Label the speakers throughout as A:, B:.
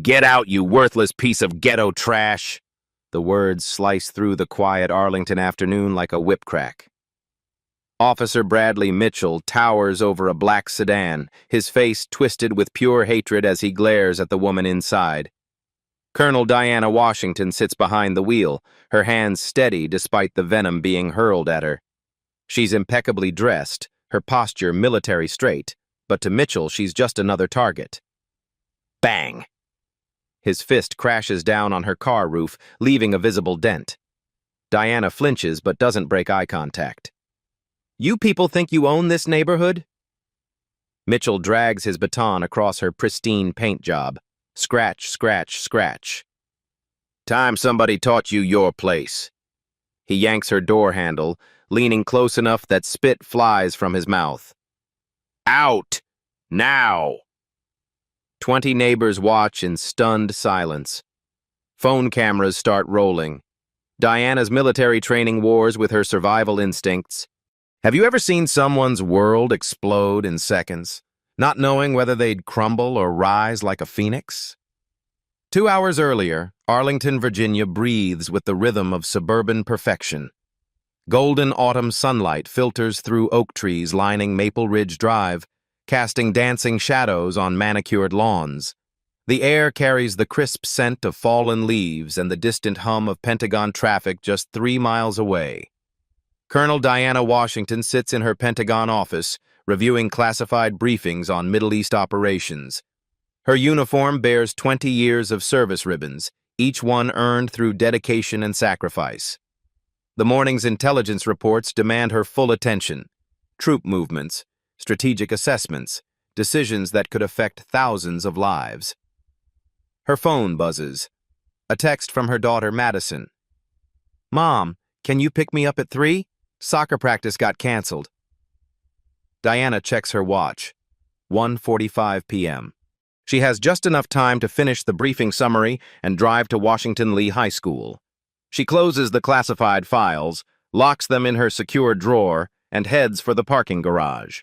A: Get out, you worthless piece of ghetto trash! The words slice through the quiet Arlington afternoon like a whip crack. Officer Bradley Mitchell towers over a black sedan, his face twisted with pure hatred as he glares at the woman inside. Colonel Diana Washington sits behind the wheel, her hands steady despite the venom being hurled at her. She's impeccably dressed, her posture military straight, but to Mitchell she's just another target. Bang! His fist crashes down on her car roof, leaving a visible dent. Diana flinches but doesn't break eye contact. You people think you own this neighborhood? Mitchell drags his baton across her pristine paint job. Scratch, scratch, scratch. Time somebody taught you your place. He yanks her door handle, leaning close enough that spit flies from his mouth. Out! Now! 20 neighbors watch in stunned silence. Phone cameras start rolling. Diana's military training wars with her survival instincts. Have you ever seen someone's world explode in seconds, not knowing whether they'd crumble or rise like a phoenix? 2 hours earlier, Arlington, Virginia breathes with the rhythm of suburban perfection. Golden autumn sunlight filters through oak trees lining Maple Ridge Drive, casting dancing shadows on manicured lawns. The air carries the crisp scent of fallen leaves and the distant hum of Pentagon traffic just 3 miles away. Colonel Diana Washington sits in her Pentagon office, reviewing classified briefings on Middle East operations. Her uniform bears 20 years of service ribbons, each one earned through dedication and sacrifice. The morning's intelligence reports demand her full attention. Troop movements, strategic assessments, decisions that could affect thousands of lives. Her phone buzzes. A text from her daughter, Madison. Mom, can you pick me up at 3? Soccer practice got canceled. Diana checks her watch. 1:45 p.m. She has just enough time to finish the briefing summary and drive to Washington Lee High School. She closes the classified files, locks them in her secure drawer, and heads for the parking garage.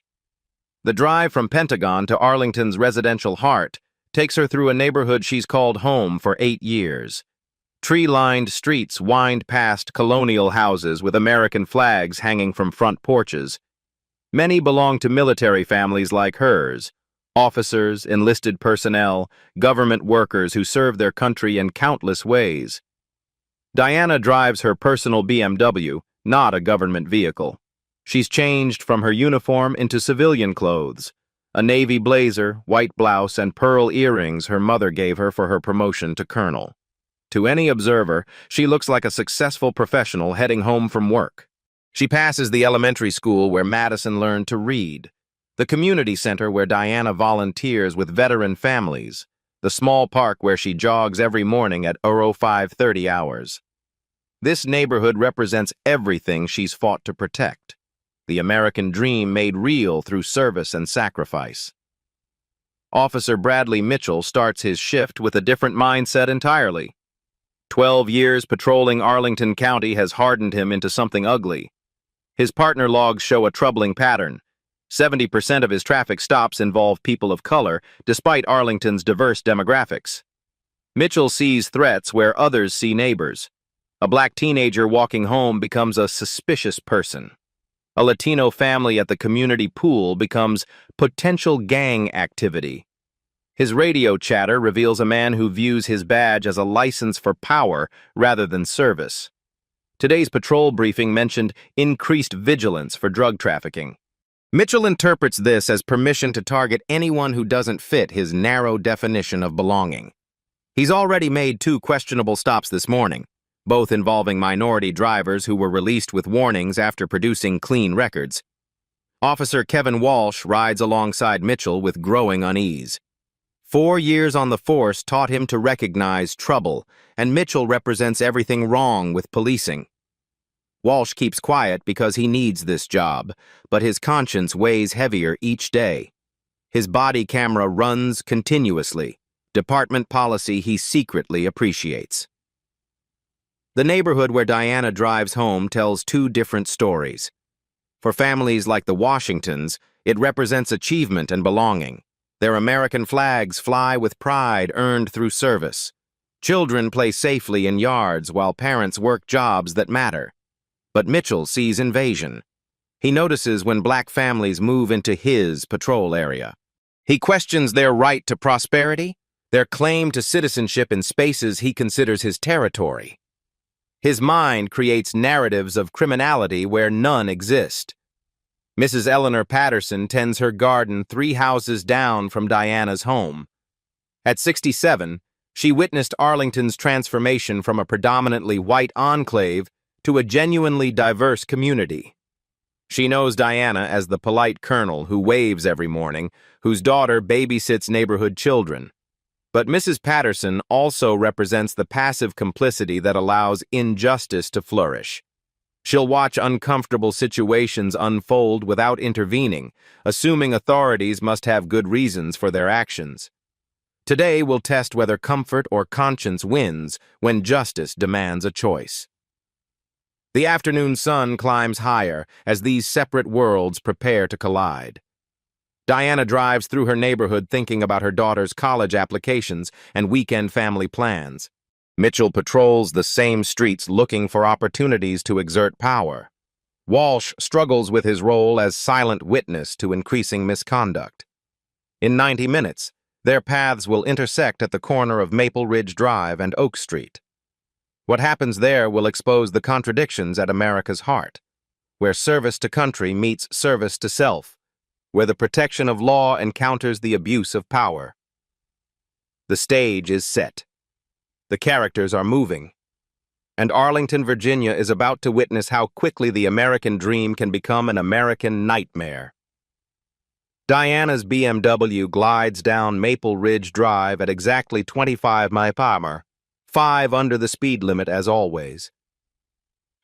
A: The drive from Pentagon to Arlington's residential heart takes her through a neighborhood she's called home for 8 years. Tree-lined streets wind past colonial houses with American flags hanging from front porches. Many belong to military families like hers, officers, enlisted personnel, government workers who serve their country in countless ways. Diana drives her personal BMW, not a government vehicle. She's changed from her uniform into civilian clothes, a navy blazer, white blouse, and pearl earrings her mother gave her for her promotion to colonel. To any observer, she looks like a successful professional heading home from work. She passes the elementary school where Madison learned to read, the community center where Diana volunteers with veteran families, the small park where she jogs every morning at 05:30 hours. This neighborhood represents everything she's fought to protect, the American dream made real through service and sacrifice. Officer Bradley Mitchell starts his shift with a different mindset entirely. 12 years patrolling Arlington County has hardened him into something ugly. His partner logs show a troubling pattern. 70% of his traffic stops involve people of color, despite Arlington's diverse demographics. Mitchell sees threats where others see neighbors. A black teenager walking home becomes a suspicious person. A Latino family at the community pool becomes potential gang activity. His radio chatter reveals a man who views his badge as a license for power rather than service. Today's patrol briefing mentioned increased vigilance for drug trafficking. Mitchell interprets this as permission to target anyone who doesn't fit his narrow definition of belonging. He's already made 2 questionable stops this morning, both involving minority drivers who were released with warnings after producing clean records. Officer Kevin Walsh rides alongside Mitchell with growing unease. 4 years on the force taught him to recognize trouble, and Mitchell represents everything wrong with policing. Walsh keeps quiet because he needs this job, but his conscience weighs heavier each day. His body camera runs continuously, department policy he secretly appreciates. The neighborhood where Diana drives home tells 2 different stories. For families like the Washingtons, it represents achievement and belonging. Their American flags fly with pride earned through service. Children play safely in yards while parents work jobs that matter. But Mitchell sees invasion. He notices when black families move into his patrol area. He questions their right to prosperity, their claim to citizenship in spaces he considers his territory. His mind creates narratives of criminality where none exist. Mrs. Eleanor Patterson tends her garden 3 houses down from Diana's home. At 67, she witnessed Arlington's transformation from a predominantly white enclave to a genuinely diverse community. She knows Diana as the polite colonel who waves every morning, whose daughter babysits neighborhood children. But Mrs. Patterson also represents the passive complicity that allows injustice to flourish. She'll watch uncomfortable situations unfold without intervening, assuming authorities must have good reasons for their actions. Today we'll test whether comfort or conscience wins when justice demands a choice. The afternoon sun climbs higher as these separate worlds prepare to collide. Diana drives through her neighborhood thinking about her daughter's college applications and weekend family plans. Mitchell patrols the same streets looking for opportunities to exert power. Walsh struggles with his role as silent witness to increasing misconduct. In 90 minutes, their paths will intersect at the corner of Maple Ridge Drive and Oak Street. What happens there will expose the contradictions at America's heart, where service to country meets service to self, where the protection of law encounters the abuse of power. The stage is set. The characters are moving. And Arlington, Virginia is about to witness how quickly the American dream can become an American nightmare. Diana's BMW glides down Maple Ridge Drive at exactly 25 miles per hour, 5 under the speed limit as always.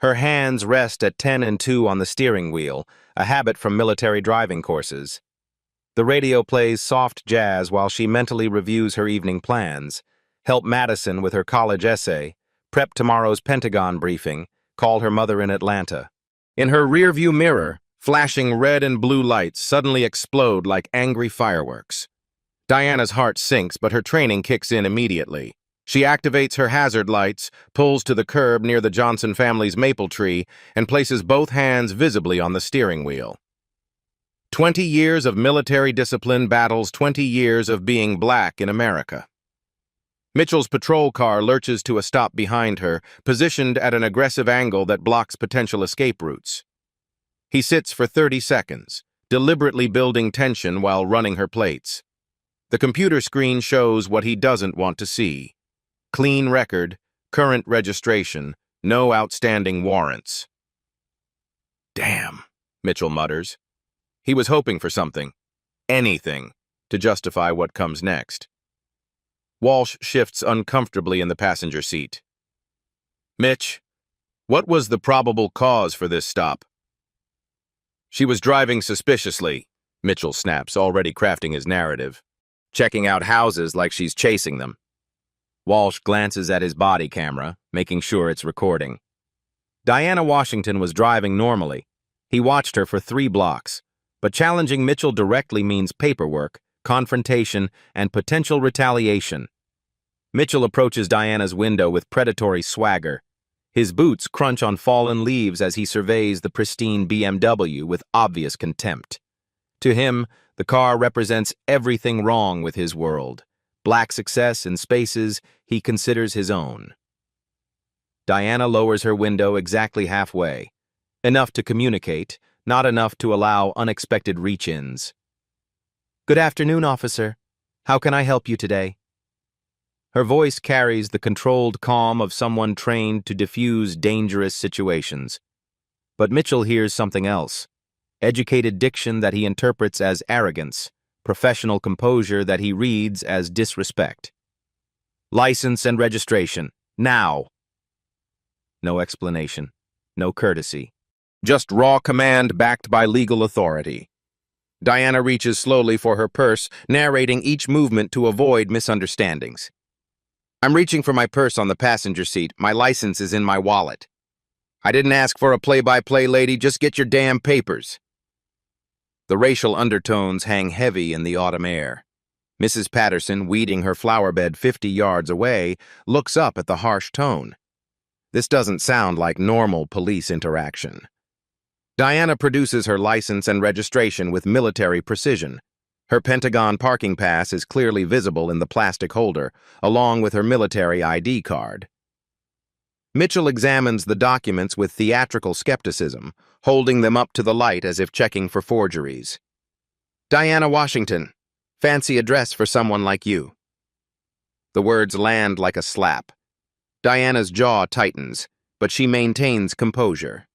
A: Her hands rest at 10 and 2 on the steering wheel, a habit from military driving courses. The radio plays soft jazz while she mentally reviews her evening plans, help Madison with her college essay, prep tomorrow's Pentagon briefing, call her mother in Atlanta. In her rearview mirror, flashing red and blue lights suddenly explode like angry fireworks. Diana's heart sinks, but her training kicks in immediately. She activates her hazard lights, pulls to the curb near the Johnson family's maple tree, and places both hands visibly on the steering wheel. 20 years of military discipline battles 20 years of being black in America. Mitchell's patrol car lurches to a stop behind her, positioned at an aggressive angle that blocks potential escape routes. He sits for 30 seconds, deliberately building tension while running her plates. The computer screen shows what he doesn't want to see. Clean record, current registration, no outstanding warrants. Damn, Mitchell mutters. He was hoping for something, anything, to justify what comes next. Walsh shifts uncomfortably in the passenger seat. Mitch, what was the probable cause for this stop? She was driving suspiciously, Mitchell snaps, already crafting his narrative, checking out houses like she's chasing them. Walsh glances at his body camera, making sure it's recording. Diana Washington was driving normally. He watched her for 3 blocks, but challenging Mitchell directly means paperwork, confrontation, and potential retaliation. Mitchell approaches Diana's window with predatory swagger. His boots crunch on fallen leaves as he surveys the pristine BMW with obvious contempt. To him, the car represents everything wrong with his world. Black success in spaces he considers his own. Diana lowers her window exactly halfway. Enough to communicate, not enough to allow unexpected reach-ins. Good afternoon, officer. How can I help you today? Her voice carries the controlled calm of someone trained to diffuse dangerous situations. But Mitchell hears something else. Educated diction that he interprets as arrogance, professional composure that he reads as disrespect. License and registration, now. No explanation, no courtesy. Just raw command backed by legal authority. Diana reaches slowly for her purse, narrating each movement to avoid misunderstandings. I'm reaching for my purse on the passenger seat. My license is in my wallet. I didn't ask for a play-by-play, lady. Just get your damn papers. The racial undertones hang heavy in the autumn air. Mrs. Patterson, weeding her flower bed 50 yards away, looks up at the harsh tone. This doesn't sound like normal police interaction. Diana produces her license and registration with military precision. Her Pentagon parking pass is clearly visible in the plastic holder, along with her military ID card. Mitchell examines the documents with theatrical skepticism, holding them up to the light as if checking for forgeries. Diana Washington, fancy address for someone like you. The words land like a slap. Diana's jaw tightens, but she maintains composure.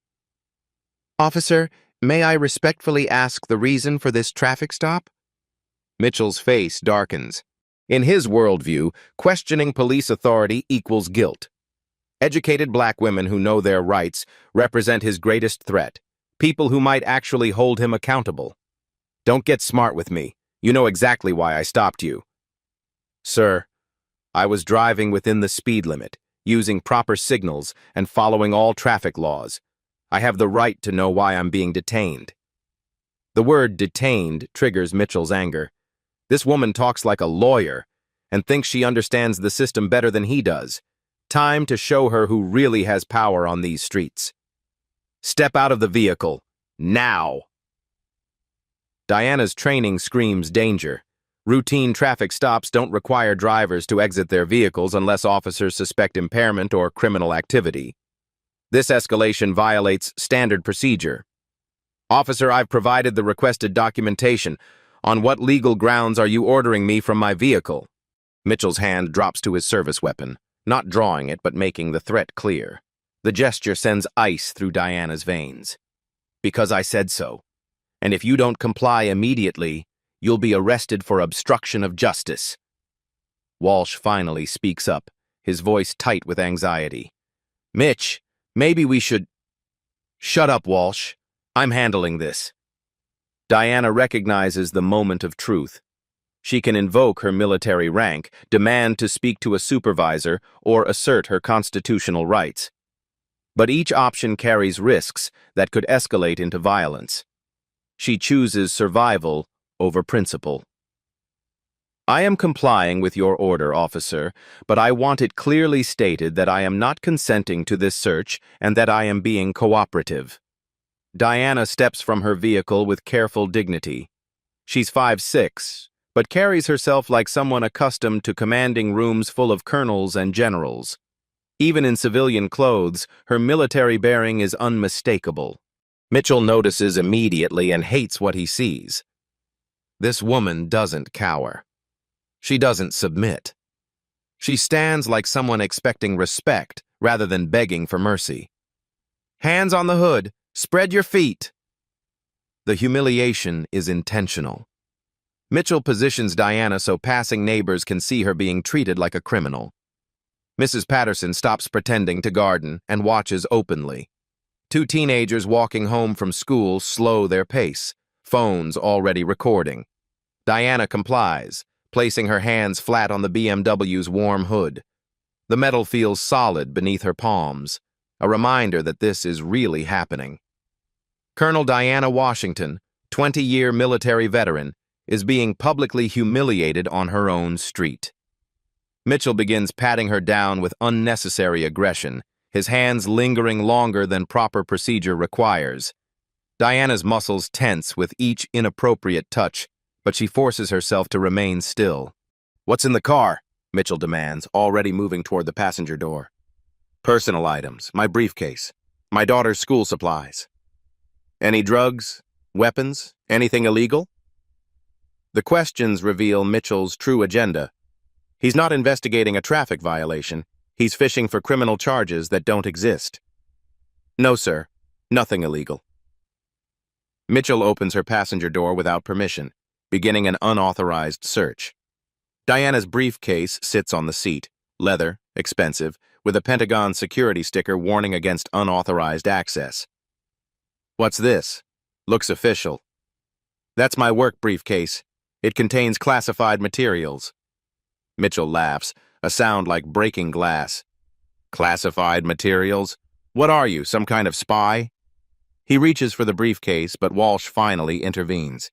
A: Officer, may I respectfully ask the reason for this traffic stop? Mitchell's face darkens. In his worldview, questioning police authority equals guilt. Educated black women who know their rights represent his greatest threat, people who might actually hold him accountable. Don't get smart with me. You know exactly why I stopped you. Sir, I was driving within the speed limit, using proper signals and following all traffic laws. I have the right to know why I'm being detained. The word detained triggers Mitchell's anger. This woman talks like a lawyer and thinks she understands the system better than he does. Time to show her who really has power on these streets. Step out of the vehicle, now. Diana's training screams danger. Routine traffic stops don't require drivers to exit their vehicles unless officers suspect impairment or criminal activity. This escalation violates standard procedure. Officer, I've provided the requested documentation. On what legal grounds are you ordering me from my vehicle? Mitchell's hand drops to his service weapon, not drawing it but making the threat clear. The gesture sends ice through Diana's veins. Because I said so. And if you don't comply immediately, you'll be arrested for obstruction of justice. Walsh finally speaks up, his voice tight with anxiety. Mitch, maybe we should... Shut up, Walsh. I'm handling this. Diana recognizes the moment of truth. She can invoke her military rank, demand to speak to a supervisor, or assert her constitutional rights. But each option carries risks that could escalate into violence. She chooses survival over principle. I am complying with your order, officer, but I want it clearly stated that I am not consenting to this search and that I am being cooperative. Diana steps from her vehicle with careful dignity. She's 5'6", but carries herself like someone accustomed to commanding rooms full of colonels and generals. Even in civilian clothes, her military bearing is unmistakable. Mitchell notices immediately and hates what he sees. This woman doesn't cower. She doesn't submit. She stands like someone expecting respect rather than begging for mercy. Hands on the hood, spread your feet. The humiliation is intentional. Mitchell positions Diana so passing neighbors can see her being treated like a criminal. Mrs. Patterson stops pretending to garden and watches openly. Two teenagers walking home from school slow their pace, phones already recording. Diana complies, placing her hands flat on the BMW's warm hood. The metal feels solid beneath her palms, a reminder that this is really happening. Colonel Diana Washington, 20-year military veteran, is being publicly humiliated on her own street. Mitchell begins patting her down with unnecessary aggression, his hands lingering longer than proper procedure requires. Diana's muscles tense with each inappropriate touch, but she forces herself to remain still. What's in the car? Mitchell demands, already moving toward the passenger door. Personal items, my briefcase, my daughter's school supplies. Any drugs, weapons, anything illegal? The questions reveal Mitchell's true agenda. He's not investigating a traffic violation. He's fishing for criminal charges that don't exist. No, sir. Nothing illegal. Mitchell opens her passenger door without permission, beginning an unauthorized search. Diana's briefcase sits on the seat, leather, expensive, with a Pentagon security sticker warning against unauthorized access. What's this? Looks official. That's my work briefcase. It contains classified materials. Mitchell laughs, a sound like breaking glass. Classified materials? What are you, some kind of spy? He reaches for the briefcase, but Walsh finally intervenes.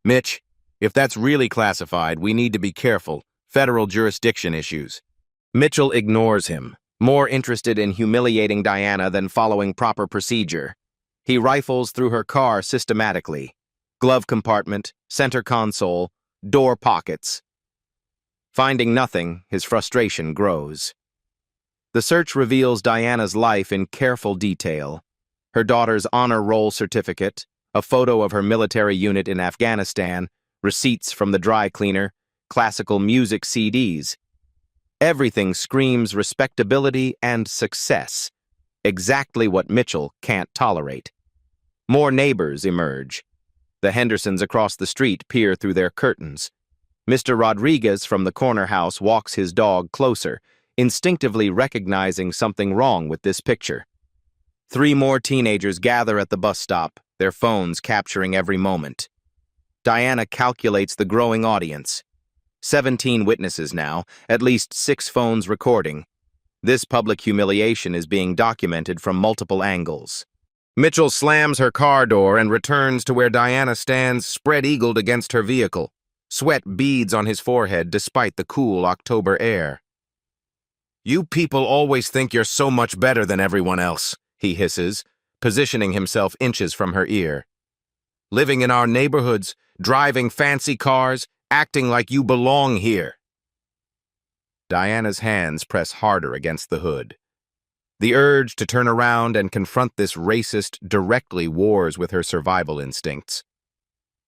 A: Mitch, If that's really classified, we need to be careful. Federal jurisdiction issues. Mitchell ignores him, more interested in humiliating Diana than following proper procedure. He rifles through her car systematically. Glove compartment, center console, door pockets. Finding nothing, his frustration grows. The search reveals Diana's life in careful detail. Her daughter's honor roll certificate, a photo of her military unit in Afghanistan, receipts from the dry cleaner, classical music CDs. Everything screams respectability and success, exactly what Mitchell can't tolerate. More neighbors emerge. The Hendersons across the street peer through their curtains. Mr. Rodriguez from the corner house walks his dog closer, instinctively recognizing something wrong with this picture. 3 more teenagers gather at the bus stop, their phones capturing every moment. Diana calculates the growing audience. 17 witnesses now, at least 6 phones recording. This public humiliation is being documented from multiple angles. Mitchell slams her car door and returns to where Diana stands spread-eagled against her vehicle. Sweat beads on his forehead despite the cool October air. "You people always think you're so much better than everyone else," he hisses, positioning himself inches from her ear. "Living in our neighborhoods, driving fancy cars, acting like you belong here." Diana's hands press harder against the hood. The urge to turn around and confront this racist directly wars with her survival instincts.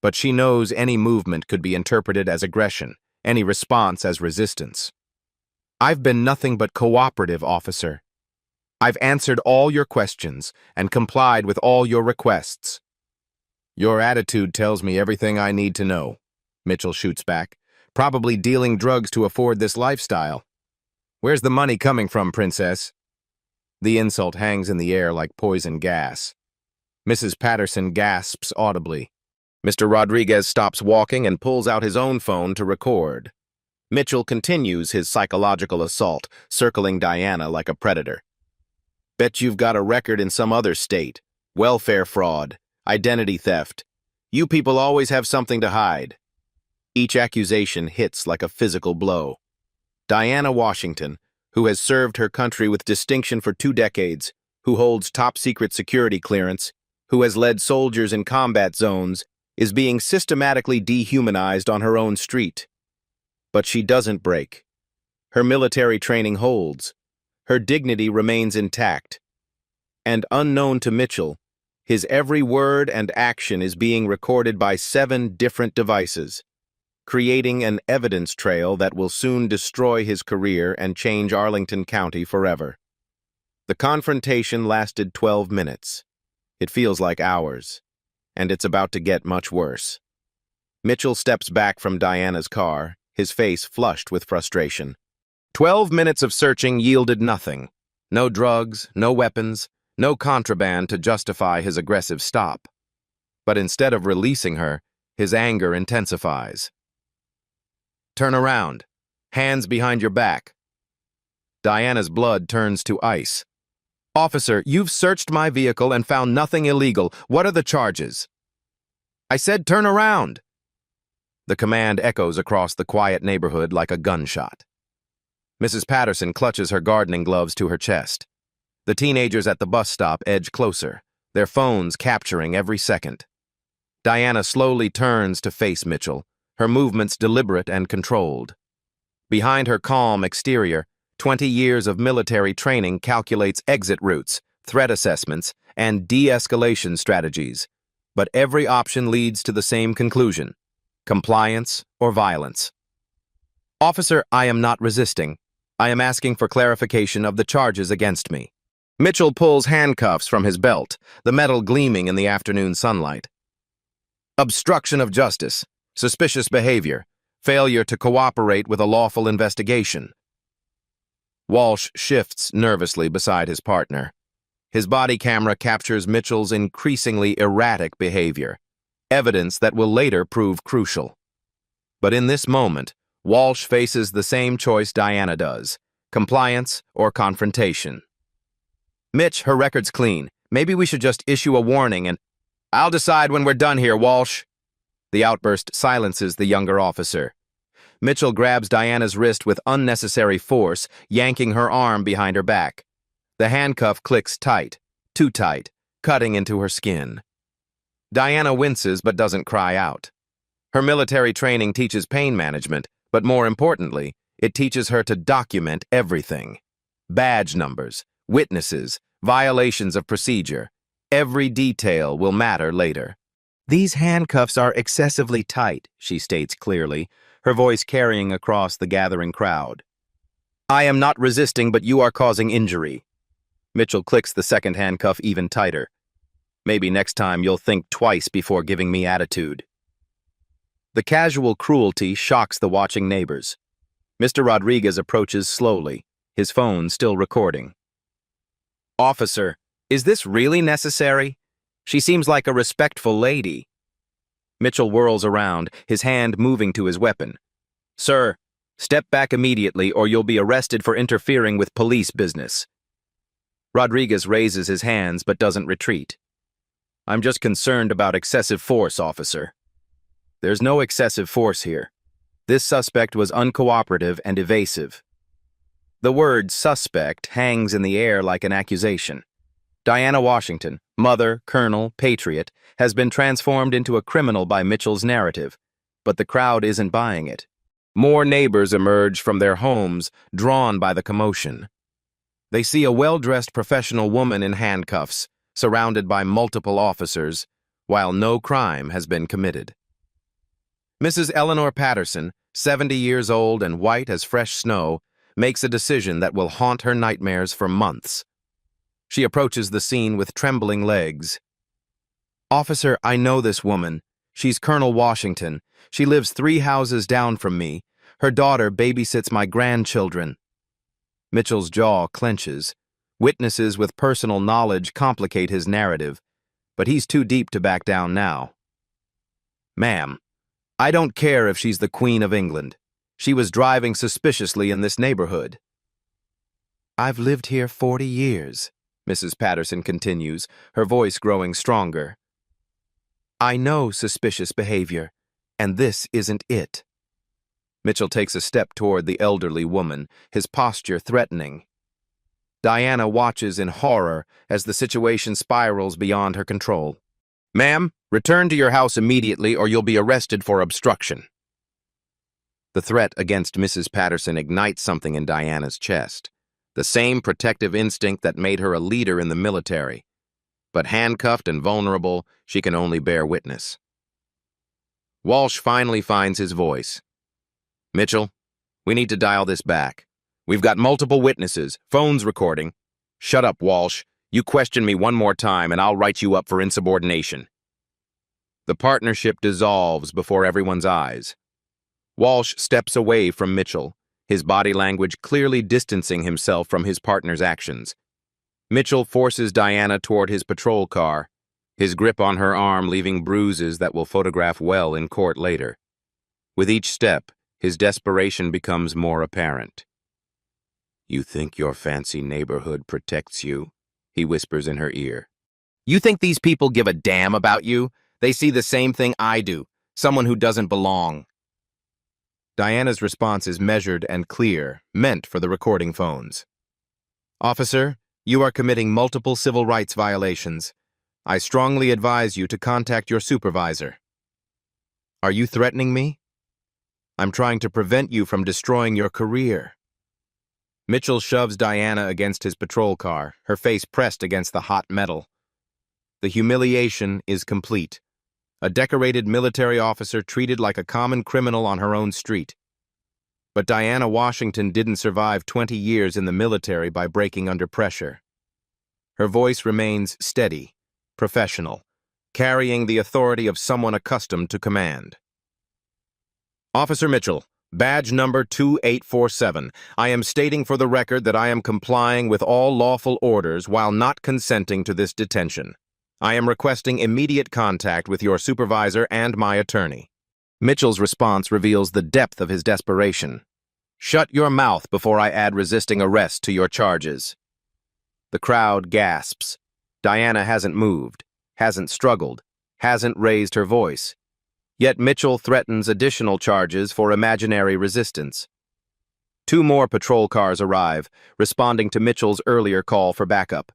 A: But she knows any movement could be interpreted as aggression, any response as resistance. "I've been nothing but cooperative, officer. I've answered all your questions and complied with all your requests." "Your attitude tells me everything I need to know," Mitchell shoots back. "Probably dealing drugs to afford this lifestyle. Where's the money coming from, princess?" The insult hangs in the air like poison gas. Mrs. Patterson gasps audibly. Mr. Rodriguez stops walking and pulls out his own phone to record. Mitchell continues his psychological assault, circling Diana like a predator. "Bet you've got a record in some other state. Welfare fraud, identity theft. You people always have something to hide." Each accusation hits like a physical blow. Diana Washington, who has served her country with distinction for 2 decades, who holds top-secret security clearance, who has led soldiers in combat zones, is being systematically dehumanized on her own street. But she doesn't break. Her military training holds. Her dignity remains intact. And unknown to Mitchell, his every word and action is being recorded by 7 different devices, creating an evidence trail that will soon destroy his career and change Arlington County forever. The confrontation lasted 12 minutes. It feels like hours, and it's about to get much worse. Mitchell steps back from Diana's car, his face flushed with frustration. 12 minutes of searching yielded nothing. No drugs, no weapons, no contraband to justify his aggressive stop. But instead of releasing her, his anger intensifies. "Turn around. Hands behind your back." Diana's blood turns to ice. "Officer, you've searched my vehicle and found nothing illegal. What are the charges?" "I said turn around." The command echoes across the quiet neighborhood like a gunshot. Mrs. Patterson clutches her gardening gloves to her chest. The teenagers at the bus stop edge closer, their phones capturing every second. Diana slowly turns to face Mitchell, her movements deliberate and controlled. Behind her calm exterior, 20 years of military training calculates exit routes, threat assessments, and de-escalation strategies. But every option leads to the same conclusion: compliance or violence. "Officer, I am not resisting. I am asking for clarification of the charges against me." Mitchell pulls handcuffs from his belt, the metal gleaming in the afternoon sunlight. "Obstruction of justice, suspicious behavior, failure to cooperate with a lawful investigation." Walsh shifts nervously beside his partner. His body camera captures Mitchell's increasingly erratic behavior, evidence that will later prove crucial. But in this moment, Walsh faces the same choice Diana does: compliance or confrontation. "Mitch, her record's clean. Maybe we should just issue a warning and—" "I'll decide when we're done here, Walsh." The outburst silences the younger officer. Mitchell grabs Diana's wrist with unnecessary force, yanking her arm behind her back. The handcuff clicks tight, too tight, cutting into her skin. Diana winces but doesn't cry out. Her military training teaches pain management, but more importantly, it teaches her to document everything. Badge numbers, witnesses, violations of procedure. Every detail will matter later. "These handcuffs are excessively tight," she states clearly, her voice carrying across the gathering crowd. "I am not resisting, but you are causing injury." Mitchell clicks the second handcuff even tighter. "Maybe next time you'll think twice before giving me attitude." The casual cruelty shocks the watching neighbors. Mr. Rodriguez approaches slowly, his phone still recording. "Officer, is this really necessary? She seems like a respectful lady." Mitchell whirls around, his hand moving to his weapon. "Sir, step back immediately or you'll be arrested for interfering with police business." Rodriguez raises his hands but doesn't retreat. "I'm just concerned about excessive force, officer." "There's no excessive force here. This suspect was uncooperative and evasive." The word suspect hangs in the air like an accusation. Diana Washington, mother, colonel, patriot, has been transformed into a criminal by Mitchell's narrative, but the crowd isn't buying it. More neighbors emerge from their homes, drawn by the commotion. They see a well-dressed professional woman in handcuffs, surrounded by multiple officers, while no crime has been committed. Mrs. Eleanor Patterson, 70 years old and white as fresh snow, makes a decision that will haunt her nightmares for months. She approaches the scene with trembling legs. "Officer, I know this woman. She's Colonel Washington. She lives 3 houses down from me. Her daughter babysits my grandchildren." Mitchell's jaw clenches. Witnesses with personal knowledge complicate his narrative, but he's too deep to back down now. "Ma'am, I don't care if she's the Queen of England. She was driving suspiciously in this neighborhood." "I've lived here 40 years, Mrs. Patterson continues, her voice growing stronger. "I know suspicious behavior, and this isn't it." Mitchell takes a step toward the elderly woman, his posture threatening. Diana watches in horror as the situation spirals beyond her control. "Ma'am, return to your house immediately or you'll be arrested for obstruction." The threat against Mrs. Patterson ignites something in Diana's chest, the same protective instinct that made her a leader in the military. But handcuffed and vulnerable, she can only bear witness. Walsh finally finds his voice. "Mitchell, we need to dial this back. We've got multiple witnesses, phones recording." "Shut up, Walsh. You question me one more time and I'll write you up for insubordination." The partnership dissolves before everyone's eyes. Walsh steps away from Mitchell, his body language clearly distancing himself from his partner's actions. Mitchell forces Diana toward his patrol car, his grip on her arm leaving bruises that will photograph well in court later. With each step, his desperation becomes more apparent. "You think your fancy neighborhood protects you?" he whispers in her ear. "You think these people give a damn about you? They see the same thing I do, someone who doesn't belong." Diana's response is measured and clear, meant for the recording phones. "Officer, you are committing multiple civil rights violations. I strongly advise you to contact your supervisor." "Are you threatening me?" "I'm trying to prevent you from destroying your career." Mitchell shoves Diana against his patrol car, her face pressed against the hot metal. The humiliation is complete. A decorated military officer treated like a common criminal on her own street. But Diana Washington didn't survive 20 years in the military by breaking under pressure. Her voice remains steady, professional, carrying the authority of someone accustomed to command. "Officer Mitchell, badge number 2847. I am stating for the record that I am complying with all lawful orders while not consenting to this detention. I am requesting immediate contact with your supervisor and my attorney." Mitchell's response reveals the depth of his desperation. "Shut your mouth before I add resisting arrest to your charges." The crowd gasps. Diana hasn't moved, hasn't struggled, hasn't raised her voice. Yet Mitchell threatens additional charges for imaginary resistance. 2 more patrol cars arrive, responding to Mitchell's earlier call for backup.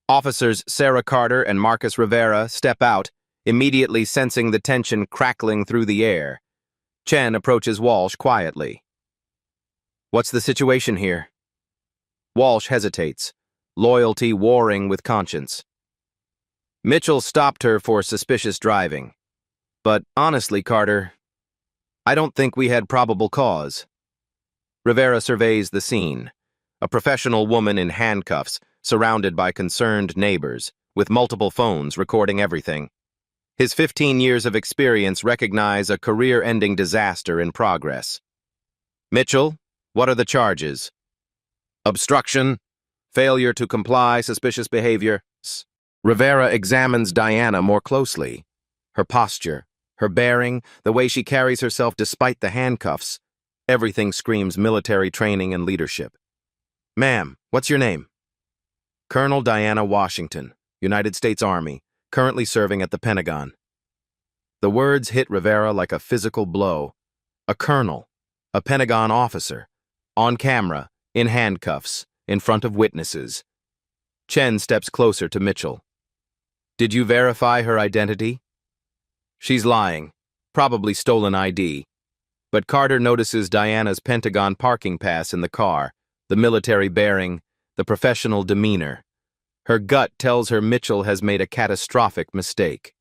A: Officers Sarah Carter and Marcus Rivera step out, immediately sensing the tension crackling through the air. Chen approaches Walsh quietly. "What's the situation here?" Walsh hesitates, loyalty warring with conscience. Mitchell stopped her for suspicious driving. "But honestly, Carter, I don't think we had probable cause." Rivera surveys the scene. A professional woman in handcuffs, surrounded by concerned neighbors, with multiple phones recording everything. His 15 years of experience recognize a career-ending disaster in progress. "Mitchell, what are the charges?" "Obstruction, failure to comply, suspicious behavior." Rivera examines Diana more closely. Her posture, her bearing, the way she carries herself despite the handcuffs, everything screams military training and leadership. "Ma'am, what's your name?" "Colonel Diana Washington, United States Army, currently serving at the Pentagon." The words hit Rivera like a physical blow. A colonel, a Pentagon officer, on camera, in handcuffs, in front of witnesses. Chen steps closer to Mitchell. "Did you verify her identity?" "She's lying, probably stolen ID." But Carter notices Diana's Pentagon parking pass in the car, the military bearing, the professional demeanor. Her gut tells her Mitchell has made a catastrophic mistake.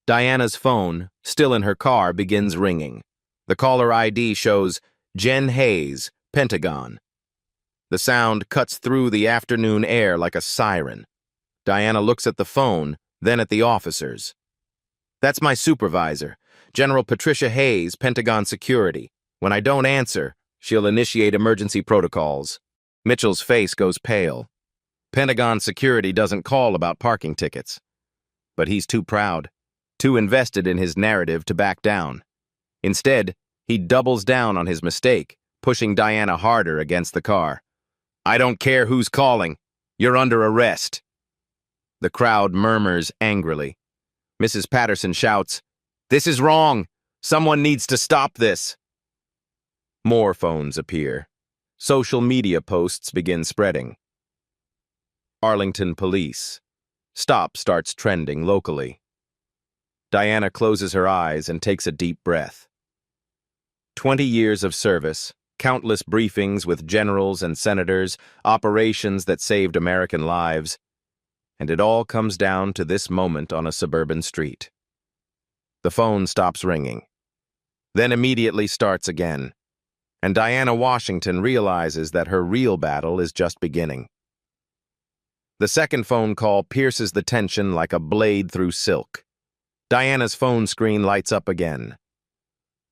A: Diana's phone, still in her car, begins ringing. The caller ID shows Jen Hayes, Pentagon. The sound cuts through the afternoon air like a siren. Diana looks at the phone, then at the officers. "That's my supervisor, General Patricia Hayes, Pentagon Security. When I don't answer, she'll initiate emergency protocols." Mitchell's face goes pale. Pentagon Security doesn't call about parking tickets. But he's too proud, too invested in his narrative to back down. Instead, he doubles down on his mistake, pushing Diana harder against the car. "I don't care who's calling. You're under arrest." The crowd murmurs angrily. Mrs. Patterson shouts, "This is wrong. Someone needs to stop this." More phones appear. Social media posts begin spreading. Arlington Police. Stop starts trending locally. Diana closes her eyes and takes a deep breath. 20 years of service, countless briefings with generals and senators, operations that saved American lives, and it all comes down to this moment on a suburban street. The phone stops ringing, then immediately starts again, and Diana Washington realizes that her real battle is just beginning. The second phone call pierces the tension like a blade through silk. Diana's phone screen lights up again.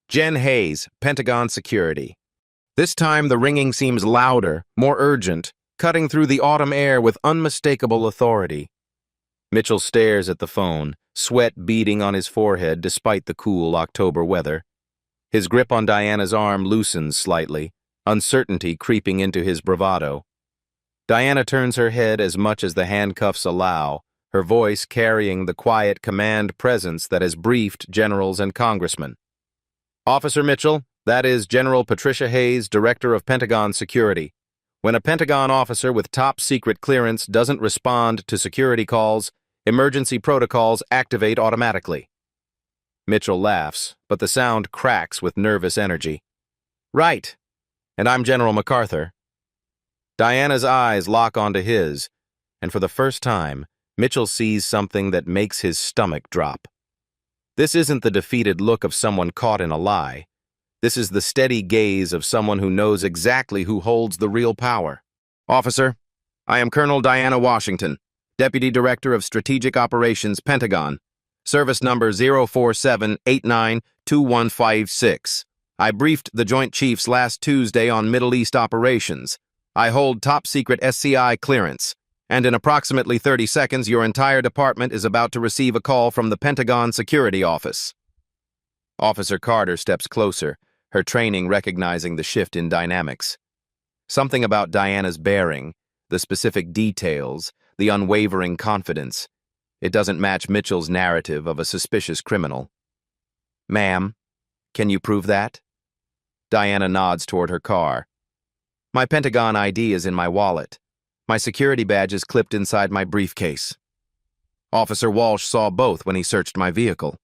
A: Jen Hayes, Pentagon Security. This time the ringing seems louder, more urgent, cutting through the autumn air with unmistakable authority. Mitchell stares at the phone, sweat beading on his forehead despite the cool October weather. His grip on Diana's arm loosens slightly, uncertainty creeping into his bravado. Diana turns her head as much as the handcuffs allow, her voice carrying the quiet command presence that has briefed generals and congressmen. "Officer Mitchell, that is General Patricia Hayes, Director of Pentagon Security. When a Pentagon officer with top-secret clearance doesn't respond to security calls, emergency protocols activate automatically." Mitchell laughs, but the sound cracks with nervous energy. "Right. And I'm General MacArthur." Diana's eyes lock onto his, and for the first time, Mitchell sees something that makes his stomach drop. This isn't the defeated look of someone caught in a lie. This is the steady gaze of someone who knows exactly who holds the real power. "Officer, I am Colonel Diana Washington, Deputy Director of Strategic Operations, Pentagon. Service number 047892156. I briefed the Joint Chiefs last Tuesday on Middle East operations. I hold top-secret SCI clearance, and in approximately 30 seconds, your entire department is about to receive a call from the Pentagon Security Office." Officer Carter steps closer, her training recognizing the shift in dynamics. Something about Diana's bearing, the specific details, the unwavering confidence. It doesn't match Mitchell's narrative of a suspicious criminal. Ma'am, can you prove that? Diana nods toward her car. My Pentagon ID is in my wallet. My security badge is clipped inside my briefcase. Officer Walsh saw both when he searched my vehicle.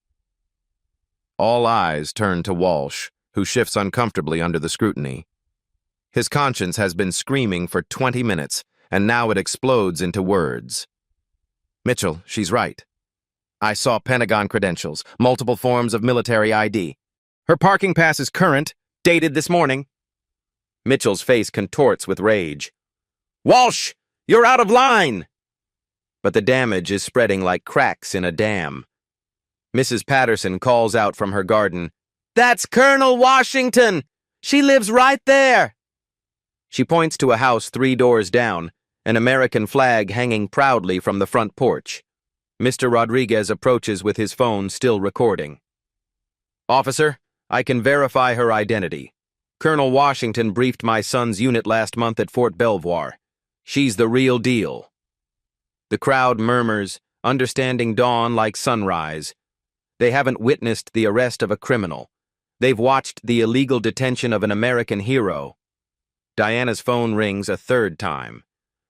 A: All eyes turn to Walsh, who shifts uncomfortably under the scrutiny. His conscience has been screaming for 20 minutes, and now it explodes into words. Mitchell, she's right. I saw Pentagon credentials, multiple forms of military ID. Her parking pass is current, dated this morning. Mitchell's face contorts with rage. Walsh, you're out of line! But the damage is spreading like cracks in a dam. Mrs. Patterson calls out from her garden, That's Colonel Washington! She lives right there! She points to a house 3 doors down, an American flag hanging proudly from the front porch. Mr. Rodriguez approaches with his phone still recording. Officer, I can verify her identity. Colonel Washington briefed my son's unit last month at Fort Belvoir. She's the real deal. The crowd murmurs, understanding dawn like sunrise. They haven't witnessed the arrest of a criminal. They've watched the illegal detention of an American hero. Diana's phone rings a 3rd time.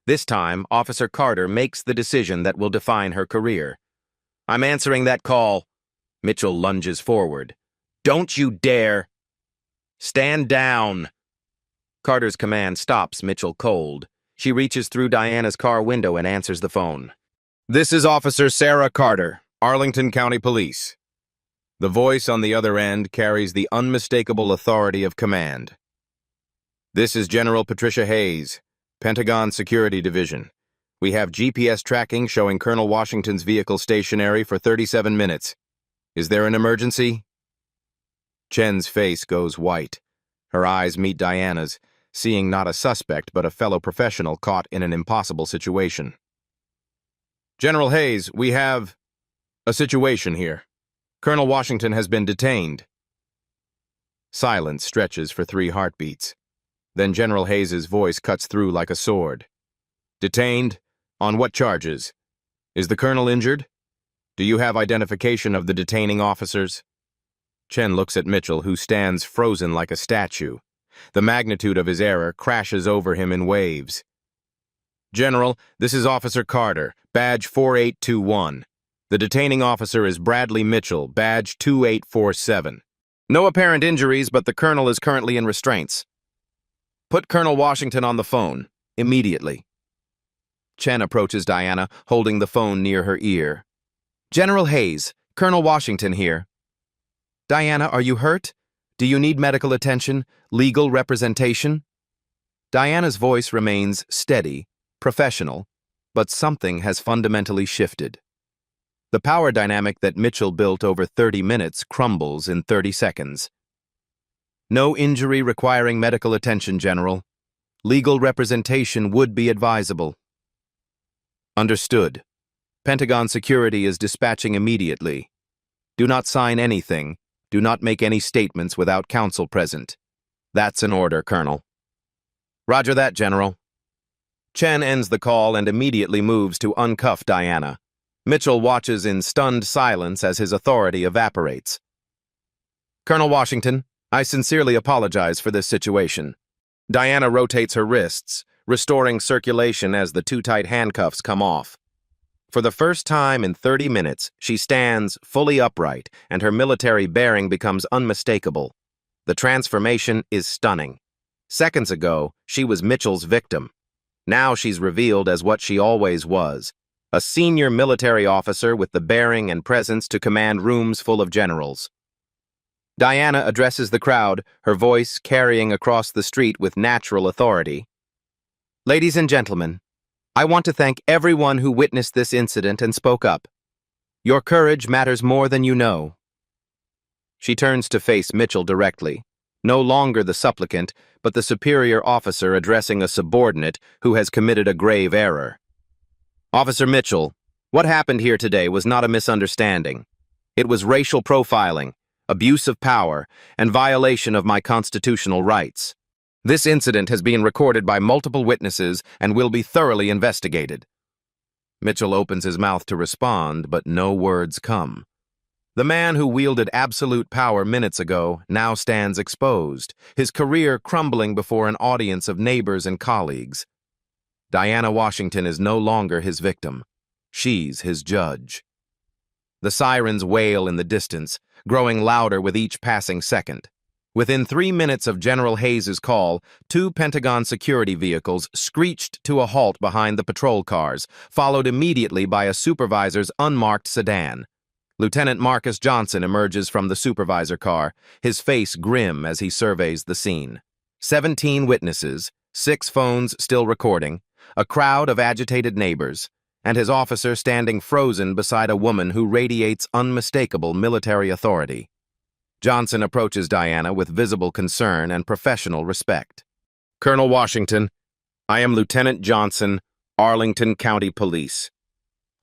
A: This time, Officer Carter makes the decision that will define her career. I'm answering that call. Mitchell lunges forward. Don't you dare! Stand down! Carter's command stops Mitchell cold. She reaches through Diana's car window and answers the phone. This is Officer Sarah Carter, Arlington County Police. The voice on the other end carries the unmistakable authority of command. This is General Patricia Hayes, Pentagon Security Division. We have GPS tracking showing Colonel Washington's vehicle stationary for 37 minutes. Is there an emergency? Chen's face goes white. Her eyes meet Diana's, seeing not a suspect but a fellow professional caught in an impossible situation. General Hayes, we have a situation here. Colonel Washington has been detained. Silence stretches for 3 heartbeats. Then General Hayes's voice cuts through like a sword. Detained? On what charges? Is the colonel injured? Do you have identification of the detaining officers? Chen looks at Mitchell, who stands frozen like a statue. The magnitude of his error crashes over him in waves. General, this is Officer Carter, badge 4821. The detaining officer is Bradley Mitchell, badge 2847. No apparent injuries, but the colonel is currently in restraints. Put Colonel Washington on the phone, immediately. Chen approaches Diana, holding the phone near her ear. General Hayes, Colonel Washington here. Diana, are you hurt? Do you need medical attention, legal representation? Diana's voice remains steady, professional, but something has fundamentally shifted. The power dynamic that Mitchell built over 30 minutes crumbles in 30 seconds. No injury requiring medical attention, General. Legal representation would be advisable. Understood. Pentagon Security is dispatching immediately. Do not sign anything. Do not make any statements without counsel present. That's an order, Colonel. Roger that, General. Chen ends the call and immediately moves to uncuff Diana. Mitchell watches in stunned silence as his authority evaporates. Colonel Washington, I sincerely apologize for this situation. Diana rotates her wrists, restoring circulation as the too tight handcuffs come off. For the first time in 30 minutes, she stands fully upright, and her military bearing becomes unmistakable. The transformation is stunning. Seconds ago, she was Mitchell's victim. Now she's revealed as what she always was, a senior military officer with the bearing and presence to command rooms full of generals. Diana addresses the crowd, her voice carrying across the street with natural authority. Ladies and gentlemen, I want to thank everyone who witnessed this incident and spoke up. Your courage matters more than you know. She turns to face Mitchell directly, no longer the supplicant, but the superior officer addressing a subordinate who has committed a grave error. Officer Mitchell, what happened here today was not a misunderstanding. It was racial profiling, abuse of power, and violation of my constitutional rights. This incident has been recorded by multiple witnesses and will be thoroughly investigated. Mitchell opens his mouth to respond, but no words come. The man who wielded absolute power minutes ago now stands exposed, his career crumbling before an audience of neighbors and colleagues. Diana Washington is no longer his victim. She's his judge. The sirens wail in the distance, growing louder with each passing second. Within 3 minutes of General Hayes's call, 2 Pentagon security vehicles screeched to a halt behind the patrol cars, followed immediately by a supervisor's unmarked sedan. Lieutenant Marcus Johnson emerges from the supervisor car, his face grim as he surveys the scene. 17 witnesses, 6 phones still recording, a crowd of agitated neighbors, and his officer standing frozen beside a woman who radiates unmistakable military authority. Johnson approaches Diana with visible concern and professional respect. "Colonel Washington, I am Lieutenant Johnson, Arlington County Police.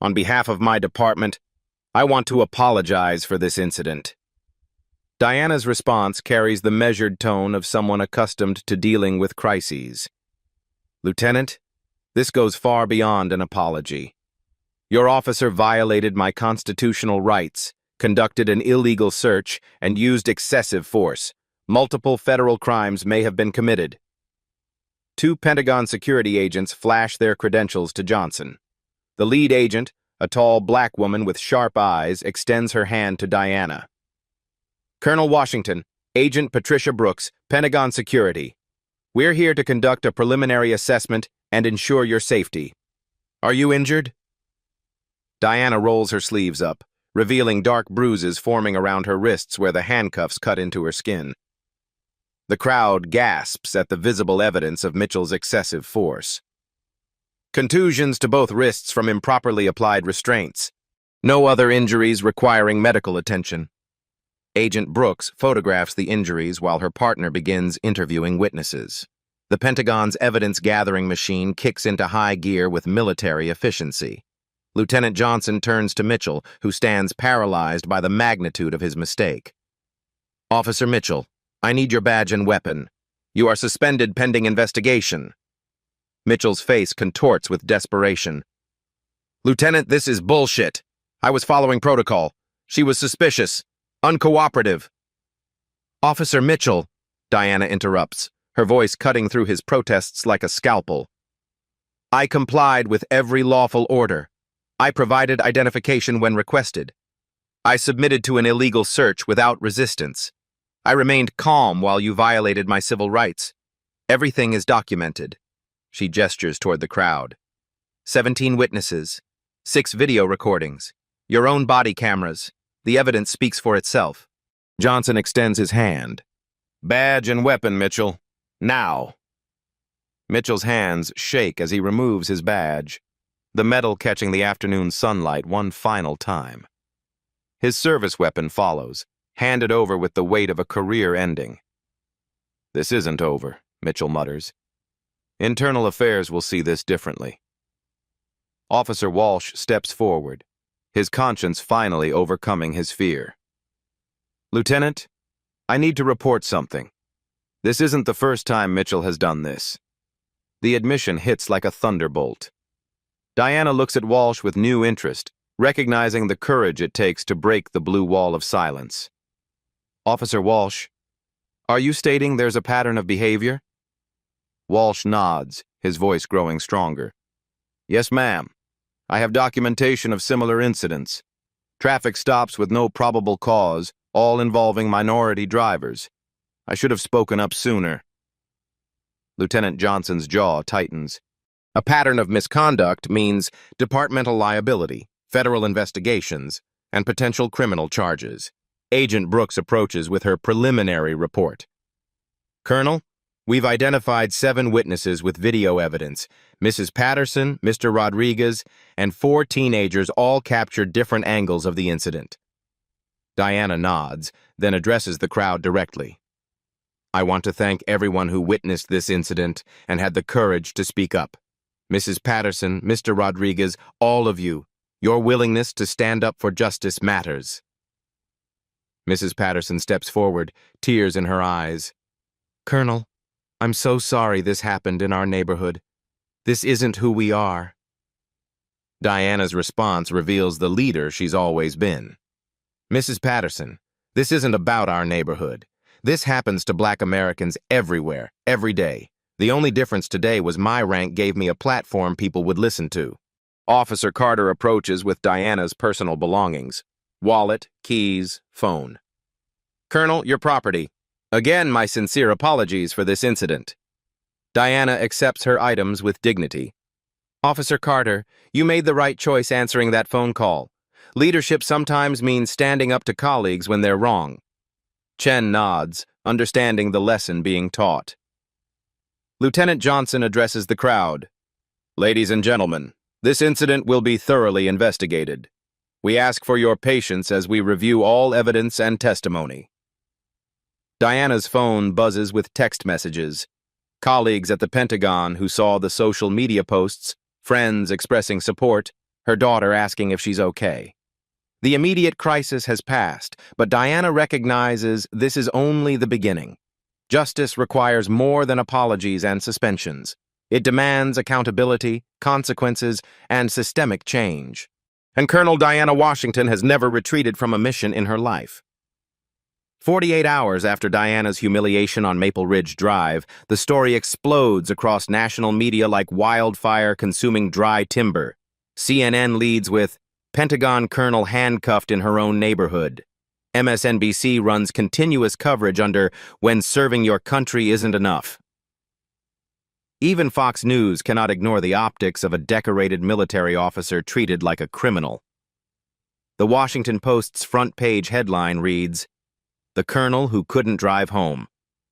A: On behalf of my department, I want to apologize for this incident." Diana's response carries the measured tone of someone accustomed to dealing with crises. "Lieutenant, this goes far beyond an apology. Your officer violated my constitutional rights, conducted an illegal search, and used excessive force. Multiple federal crimes may have been committed." 2 Pentagon security agents flash their credentials to Johnson. The lead agent, a tall black woman with sharp eyes, extends her hand to Diana. "Colonel Washington, Agent Patricia Brooks, Pentagon Security. We're here to conduct a preliminary assessment and ensure your safety. Are you injured?" Diana rolls her sleeves up, revealing dark bruises forming around her wrists where the handcuffs cut into her skin. The crowd gasps at the visible evidence of Mitchell's excessive force. "Contusions to both wrists from improperly applied restraints. No other injuries requiring medical attention." Agent Brooks photographs the injuries while her partner begins interviewing witnesses. The Pentagon's evidence-gathering machine kicks into high gear with military efficiency. Lieutenant Johnson turns to Mitchell, who stands paralyzed by the magnitude of his mistake. "Officer Mitchell, I need your badge and weapon. You are suspended pending investigation." Mitchell's face contorts with desperation. "Lieutenant, this is bullshit. I was following protocol. She was suspicious, uncooperative." "Officer Mitchell," Diana interrupts, her voice cutting through his protests like a scalpel. "I complied with every lawful order. I provided identification when requested. I submitted to an illegal search without resistance. I remained calm while you violated my civil rights. Everything is documented." She gestures toward the crowd. 17 witnesses, 6 video recordings, your own body cameras. The evidence speaks for itself. Johnson extends his hand. "Badge and weapon, Mitchell. Now." Mitchell's hands shake as he removes his badge, the metal catching the afternoon sunlight one final time. His service weapon follows, handed over with the weight of a career ending. "This isn't over," Mitchell mutters. "Internal affairs will see this differently." Officer Walsh steps forward, his conscience finally overcoming his fear. "Lieutenant, I need to report something. This isn't the first time Mitchell has done this." The admission hits like a thunderbolt. Diana looks at Walsh with new interest, recognizing the courage it takes to break the blue wall of silence. "Officer Walsh, are you stating there's a pattern of behavior?" Walsh nods, his voice growing stronger. "Yes, ma'am. I have documentation of similar incidents. Traffic stops with no probable cause, all involving minority drivers. I should have spoken up sooner." Lieutenant Johnson's jaw tightens. A pattern of misconduct means departmental liability, federal investigations, and potential criminal charges. Agent Brooks approaches with her preliminary report. "Colonel, we've identified 7 witnesses with video evidence. Mrs. Patterson, Mr. Rodriguez, and 4 teenagers all captured different angles of the incident." Diana nods, then addresses the crowd directly. "I want to thank everyone who witnessed this incident and had the courage to speak up. Mrs. Patterson, Mr. Rodriguez, all of you, your willingness to stand up for justice matters." Mrs. Patterson steps forward, tears in her eyes. "Colonel, I'm so sorry this happened in our neighborhood. This isn't who we are." Diana's response reveals the leader she's always been. Mrs. Patterson, this isn't about our neighborhood. This happens to Black Americans everywhere, every day. The only difference today was my rank gave me a platform people would listen to. Officer Carter approaches with Diana's personal belongings. Wallet, keys, phone. Colonel, your property. Again, my sincere apologies for this incident. Diana accepts her items with dignity. Officer Carter, you made the right choice answering that phone call. Leadership sometimes means standing up to colleagues when they're wrong. Chen nods, understanding the lesson being taught. Lieutenant Johnson addresses the crowd. Ladies and gentlemen, this incident will be thoroughly investigated. We ask for your patience as we review all evidence and testimony. Diana's phone buzzes with text messages. Colleagues at the Pentagon who saw the social media posts, friends expressing support, her daughter asking if she's okay. The immediate crisis has passed, but Diana recognizes this is only the beginning. Justice requires more than apologies and suspensions. It demands accountability, consequences, and systemic change. And Colonel Diana Washington has never retreated from a mission in her life. 48 hours after Diana's humiliation on Maple Ridge Drive, the story explodes across national media like wildfire consuming dry timber. CNN leads with, Pentagon colonel handcuffed in her own neighborhood. MSNBC runs continuous coverage under when serving your country isn't enough. Even Fox News cannot ignore the optics of a decorated military officer treated like a criminal. The Washington Post's front page headline reads, The Colonel Who Couldn't Drive Home,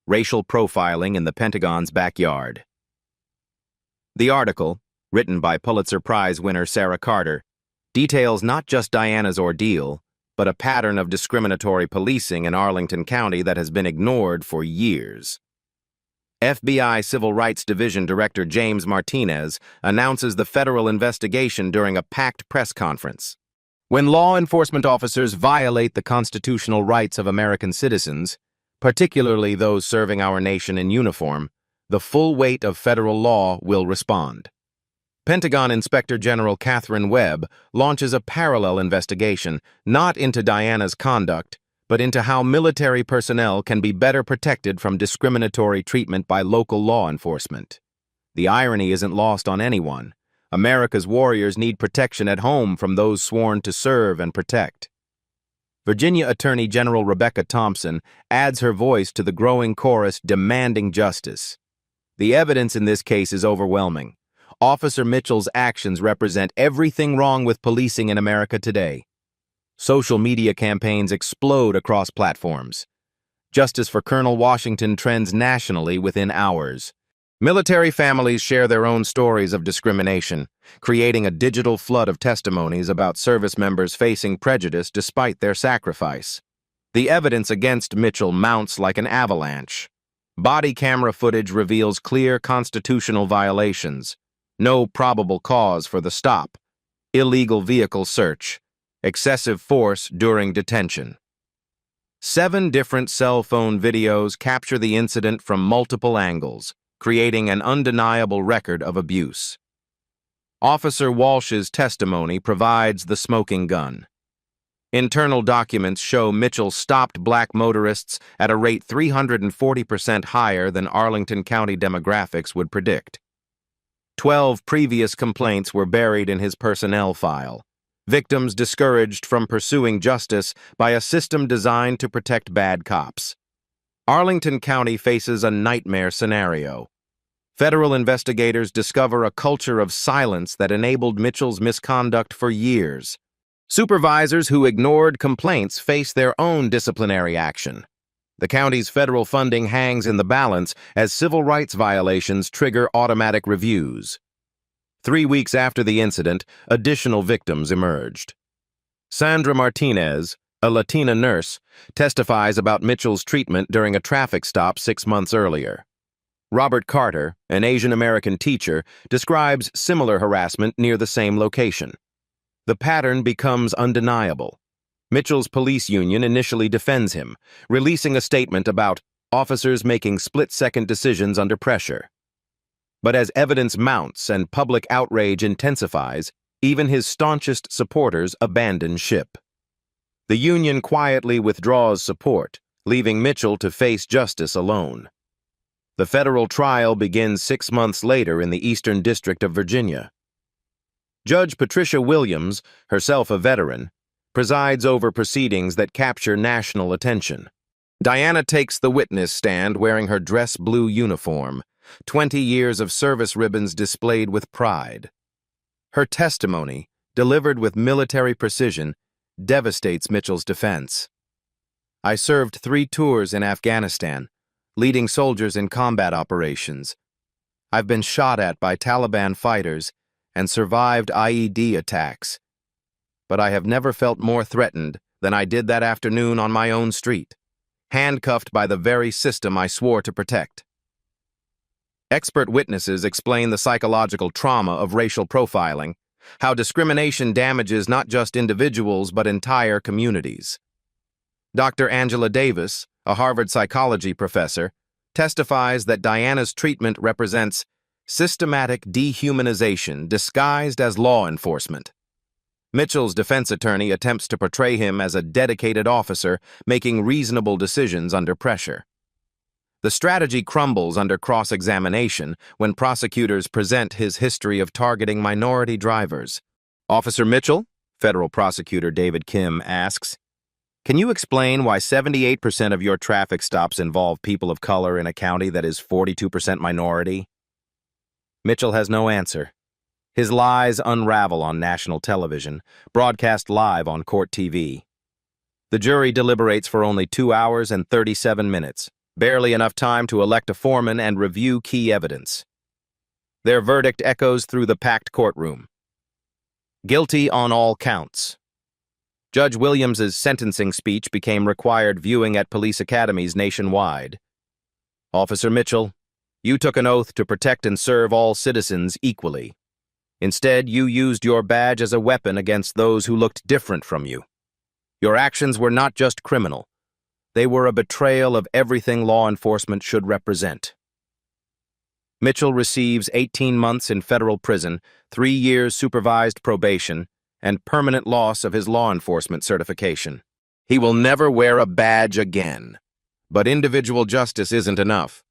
A: Racial Profiling in the Pentagon's Backyard. The article, written by Pulitzer Prize winner Sarah Carter, details not just Diana's ordeal, but a pattern of discriminatory policing in Arlington County that has been ignored for years. FBI Civil Rights Division Director James Martinez announces the federal investigation during a packed press conference. When law enforcement officers violate the constitutional rights of American citizens, particularly those serving our nation in uniform, the full weight of federal law will respond. Pentagon Inspector General Catherine Webb launches a parallel investigation not into Diana's conduct, but into how military personnel can be better protected from discriminatory treatment by local law enforcement. The irony isn't lost on anyone. America's warriors need protection at home from those sworn to serve and protect. Virginia Attorney General Rebecca Thompson adds her voice to the growing chorus demanding justice. The evidence in this case is overwhelming. Officer Mitchell's actions represent everything wrong with policing in America today. Social media campaigns explode across platforms. Justice for Colonel Washington trends nationally within hours. Military families share their own stories of discrimination, creating a digital flood of testimonies about service members facing prejudice despite their sacrifice. The evidence against Mitchell mounts like an avalanche. Body camera footage reveals clear constitutional violations. No probable cause for the stop. Illegal vehicle search. Excessive force during detention. 7 different cell phone videos capture the incident from multiple angles, creating an undeniable record of abuse. Officer Walsh's testimony provides the smoking gun. Internal documents show Mitchell stopped black motorists at a rate 340% higher than Arlington County demographics would predict. 12 previous complaints were buried in his personnel file. Victims discouraged from pursuing justice by a system designed to protect bad cops. Arlington County faces a nightmare scenario. Federal investigators discover a culture of silence that enabled Mitchell's misconduct for years. Supervisors who ignored complaints face their own disciplinary action. The county's federal funding hangs in the balance as civil rights violations trigger automatic reviews. 3 weeks after the incident, additional victims emerged. Sandra Martinez, a Latina nurse, testifies about Mitchell's treatment during a traffic stop 6 months earlier. Robert Carter, an Asian American teacher, describes similar harassment near the same location. The pattern becomes undeniable. Mitchell's police union initially defends him, releasing a statement about officers making split-second decisions under pressure. But as evidence mounts and public outrage intensifies, even his staunchest supporters abandon ship. The union quietly withdraws support, leaving Mitchell to face justice alone. The federal trial begins 6 months later in the Eastern District of Virginia. Judge Patricia Williams, herself a veteran, presides over proceedings that capture national attention. Diana takes the witness stand wearing her dress blue uniform, 20 years of service ribbons displayed with pride. Her testimony, delivered with military precision, devastates Mitchell's defense. I served 3 tours in Afghanistan, leading soldiers in combat operations. I've been shot at by Taliban fighters and survived IED attacks. But I have never felt more threatened than I did that afternoon on my own street, handcuffed by the very system I swore to protect. Expert witnesses explain the psychological trauma of racial profiling, how discrimination damages not just individuals but entire communities. Dr. Angela Davis, a Harvard psychology professor, testifies that Diana's treatment represents systematic dehumanization disguised as law enforcement. Mitchell's defense attorney attempts to portray him as a dedicated officer making reasonable decisions under pressure. The strategy crumbles under cross-examination when prosecutors present his history of targeting minority drivers. Officer Mitchell, federal prosecutor David Kim asks, "Can you explain why 78% of your traffic stops involve people of color in a county that is 42% minority?" Mitchell has no answer. His lies unravel on national television, broadcast live on court TV. The jury deliberates for only 2 hours and 37 minutes, barely enough time to elect a foreman and review key evidence. Their verdict echoes through the packed courtroom. Guilty on all counts. Judge Williams's sentencing speech became required viewing at police academies nationwide. Officer Mitchell, you took an oath to protect and serve all citizens equally. Instead, you used your badge as a weapon against those who looked different from you. Your actions were not just criminal. They were a betrayal of everything law enforcement should represent. Mitchell receives 18 months in federal prison, 3 years supervised probation, and permanent loss of his law enforcement certification. He will never wear a badge again. But individual justice isn't enough.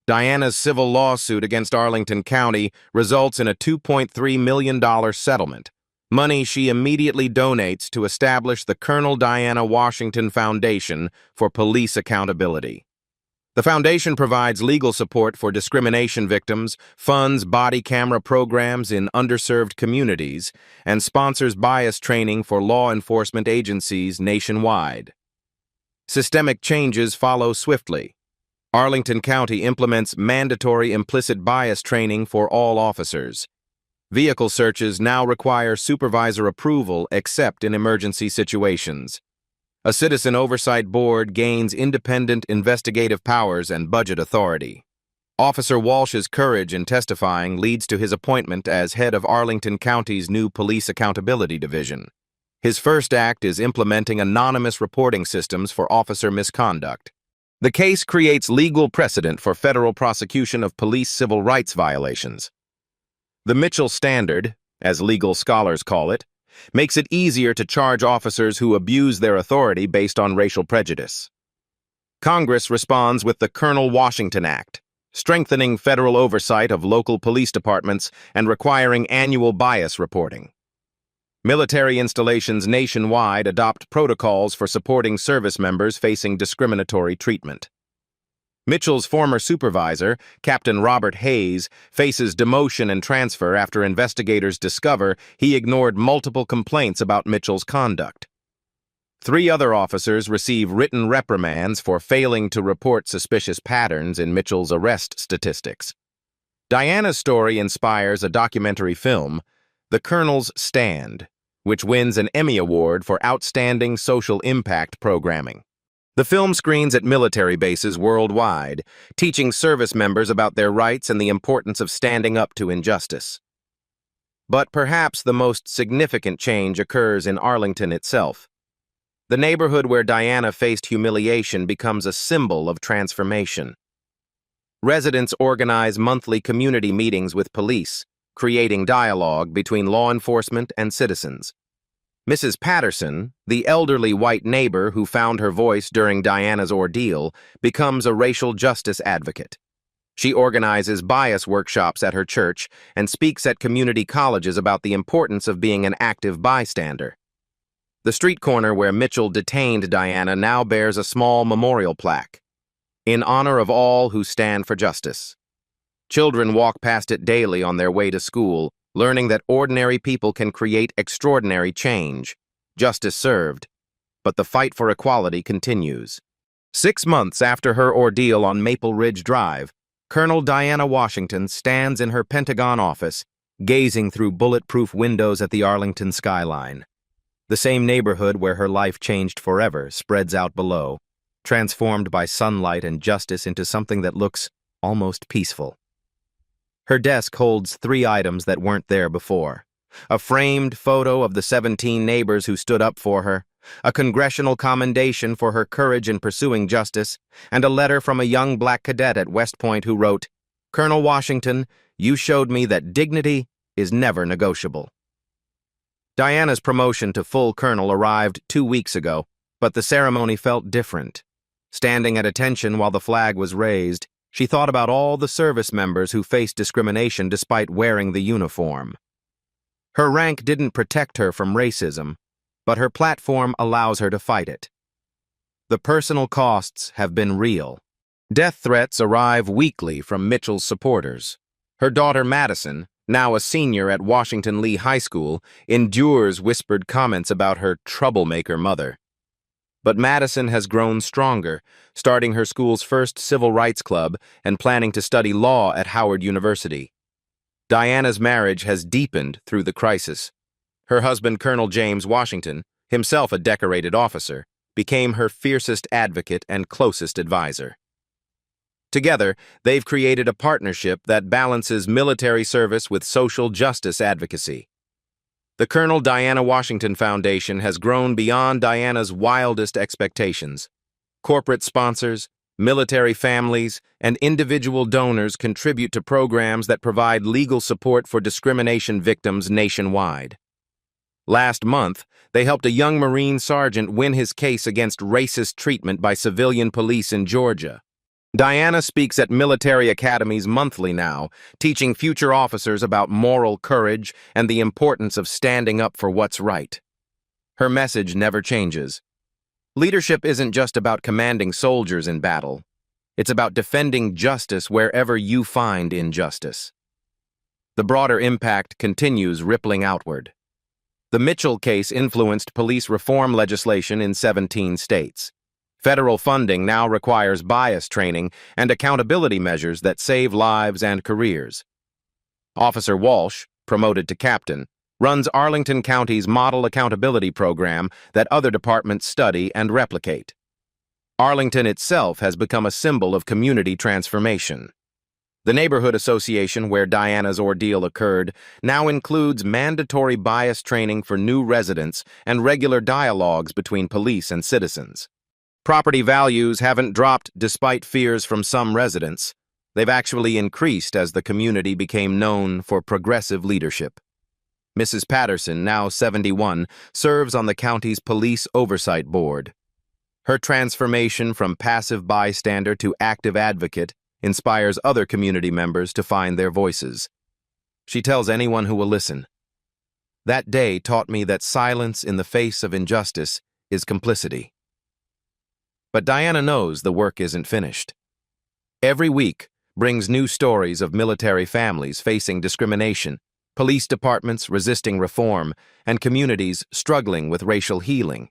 A: Diana's civil lawsuit against Arlington County results in a $2.3 million settlement, money she immediately donates to establish the Colonel Diana Washington Foundation for Police Accountability. The foundation provides legal support for discrimination victims, funds body camera programs in underserved communities, and sponsors bias training for law enforcement agencies nationwide. Systemic changes follow swiftly. Arlington County implements mandatory implicit bias training for all officers. Vehicle searches now require supervisor approval except in emergency situations. A citizen oversight board gains independent investigative powers and budget authority. Officer Walsh's courage in testifying leads to his appointment as head of Arlington County's new Police Accountability Division. His first act is implementing anonymous reporting systems for officer misconduct. The case creates legal precedent for federal prosecution of police civil rights violations. The Mitchell Standard, as legal scholars call it, makes it easier to charge officers who abuse their authority based on racial prejudice. Congress responds with the Colonel Washington Act, strengthening federal oversight of local police departments and requiring annual bias reporting. Military installations nationwide adopt protocols for supporting service members facing discriminatory treatment. Mitchell's former supervisor, Captain Robert Hayes, faces demotion and transfer after investigators discover he ignored multiple complaints about Mitchell's conduct. 3 other officers receive written reprimands for failing to report suspicious patterns in Mitchell's arrest statistics. Diana's story inspires a documentary film, The Colonel's Stand, which wins an Emmy Award for Outstanding Social Impact Programming. The film screens at military bases worldwide, teaching service members about their rights and the importance of standing up to injustice. But perhaps the most significant change occurs in Arlington itself. The neighborhood where Diana faced humiliation becomes a symbol of transformation. Residents organize monthly community meetings with police, creating dialogue between law enforcement and citizens. Mrs. Patterson, the elderly white neighbor who found her voice during Diana's ordeal, becomes a racial justice advocate. She organizes bias workshops at her church and speaks at community colleges about the importance of being an active bystander. The street corner where Mitchell detained Diana now bears a small memorial plaque, in honor of all who stand for justice. Children walk past it daily on their way to school, learning that ordinary people can create extraordinary change. Justice served, but the fight for equality continues. 6 months after her ordeal on Maple Ridge Drive, Colonel Diana Washington stands in her Pentagon office, gazing through bulletproof windows at the Arlington skyline. The same neighborhood where her life changed forever spreads out below, transformed by sunlight and justice into something that looks almost peaceful. Her desk holds 3 items that weren't there before: a framed photo of the 17 neighbors who stood up for her, a congressional commendation for her courage in pursuing justice, and a letter from a young black cadet at West Point who wrote, "Colonel Washington, you showed me that dignity is never negotiable." Diana's promotion to full colonel arrived 2 weeks ago, but the ceremony felt different. Standing at attention while the flag was raised, she thought about all the service members who faced discrimination despite wearing the uniform. Her rank didn't protect her from racism, but her platform allows her to fight it. The personal costs have been real. Death threats arrive weekly from Mitchell's supporters. Her daughter Madison, now a senior at Washington Lee High School, endures whispered comments about her troublemaker mother. But Madison has grown stronger, starting her school's first civil rights club and planning to study law at Howard University. Diana's marriage has deepened through the crisis. Her husband, Colonel James Washington, himself a decorated officer, became her fiercest advocate and closest advisor. Together, they've created a partnership that balances military service with social justice advocacy. The Colonel Diana Washington Foundation has grown beyond Diana's wildest expectations. Corporate sponsors, military families, and individual donors contribute to programs that provide legal support for discrimination victims nationwide. Last month, they helped a young Marine sergeant win his case against racist treatment by civilian police in Georgia. Diana speaks at military academies monthly now, teaching future officers about moral courage and the importance of standing up for what's right. Her message never changes. Leadership isn't just about commanding soldiers in battle. It's about defending justice wherever you find injustice. The broader impact continues rippling outward. The Mitchell case influenced police reform legislation in 17 states. Federal funding now requires bias training and accountability measures that save lives and careers. Officer Walsh, promoted to captain, runs Arlington County's model accountability program that other departments study and replicate. Arlington itself has become a symbol of community transformation. The neighborhood association where Diana's ordeal occurred now includes mandatory bias training for new residents and regular dialogues between police and citizens. Property values haven't dropped despite fears from some residents. They've actually increased as the community became known for progressive leadership. Mrs. Patterson, now 71, serves on the county's police oversight board. Her transformation from passive bystander to active advocate inspires other community members to find their voices. She tells anyone who will listen, "That day taught me that silence in the face of injustice is complicity." But Diana knows the work isn't finished. Every week brings new stories of military families facing discrimination, police departments resisting reform, and communities struggling with racial healing.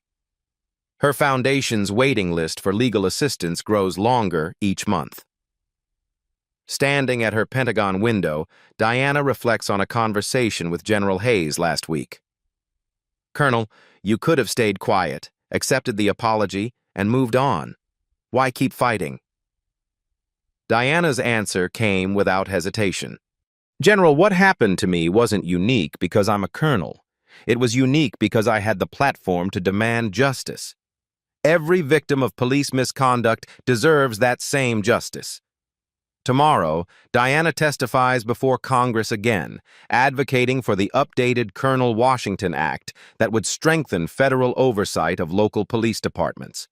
A: Her foundation's waiting list for legal assistance grows longer each month. Standing at her Pentagon window, Diana reflects on a conversation with General Hayes last week. "Colonel, you could have stayed quiet, accepted the apology, and moved on. Why keep fighting?" Diana's answer came without hesitation. "General, what happened to me wasn't unique because I'm a colonel. It was unique because I had the platform to demand justice. Every victim of police misconduct deserves that same justice. Tomorrow, Diana testifies before Congress again, advocating for the updated Colonel Washington Act that would strengthen federal oversight of local police departments.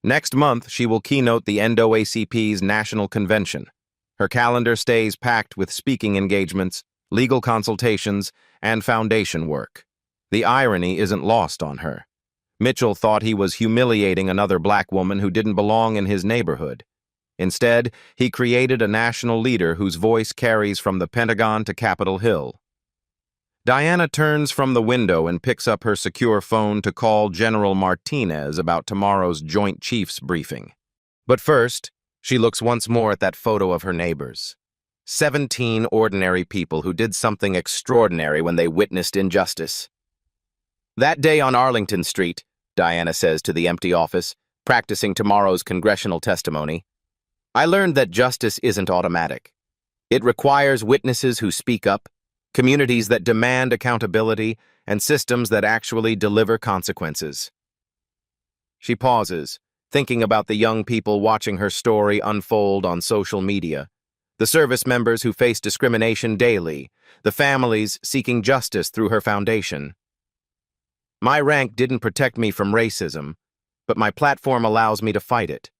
A: Next month, she will keynote the NAACP's National Convention. Her calendar stays packed with speaking engagements, legal consultations, and foundation work. The irony isn't lost on her. Mitchell thought he was humiliating another black woman who didn't belong in his neighborhood. Instead, he created a national leader whose voice carries from the Pentagon to Capitol Hill. Diana turns from the window and picks up her secure phone to call General Martinez about tomorrow's Joint Chiefs briefing. But first, she looks once more at that photo of her neighbors. 17 ordinary people who did something extraordinary when they witnessed injustice. That day on Arlington Street, Diana says to the empty office, practicing tomorrow's congressional testimony, I learned that justice isn't automatic. It requires witnesses who speak up, communities that demand accountability, and systems that actually deliver consequences. She pauses, thinking about the young people watching her story unfold on social media, the service members who face discrimination daily, the families seeking justice through her foundation. My rank didn't protect me from racism, but my platform allows me to fight it.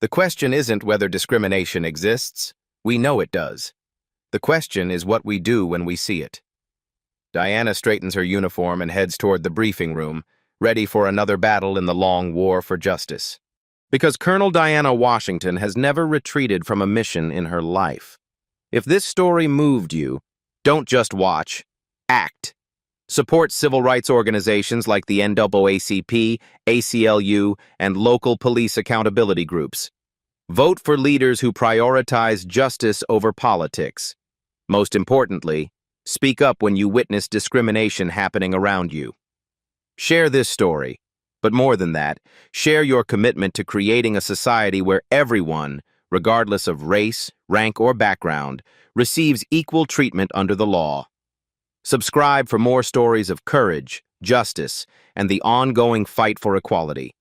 A: The question isn't whether discrimination exists. We know it does. The question is what we do when we see it. Diana straightens her uniform and heads toward the briefing room, ready for another battle in the long war for justice. Because Colonel Diana Washington has never retreated from a mission in her life. If this story moved you, don't just watch, act. Support civil rights organizations like the NAACP, ACLU, and local police accountability groups. Vote for leaders who prioritize justice over politics. Most importantly, speak up when you witness discrimination happening around you. Share this story, but more than that, share your commitment to creating a society where everyone, regardless of race, rank, or background, receives equal treatment under the law. Subscribe for more stories of courage, justice, and the ongoing fight for equality.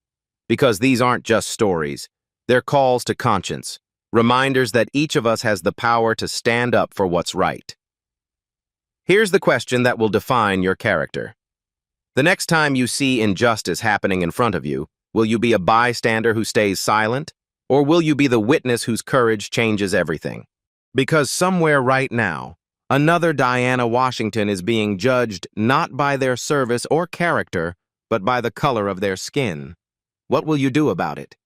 A: Because these aren't just stories, they're calls to conscience, reminders that each of us has the power to stand up for what's right. Here's the question that will define your character. The next time you see injustice happening in front of you, will you be a bystander who stays silent, or will you be the witness whose courage changes everything? Because somewhere right now, another Diana Washington is being judged not by their service or character, but by the color of their skin. What will you do about it?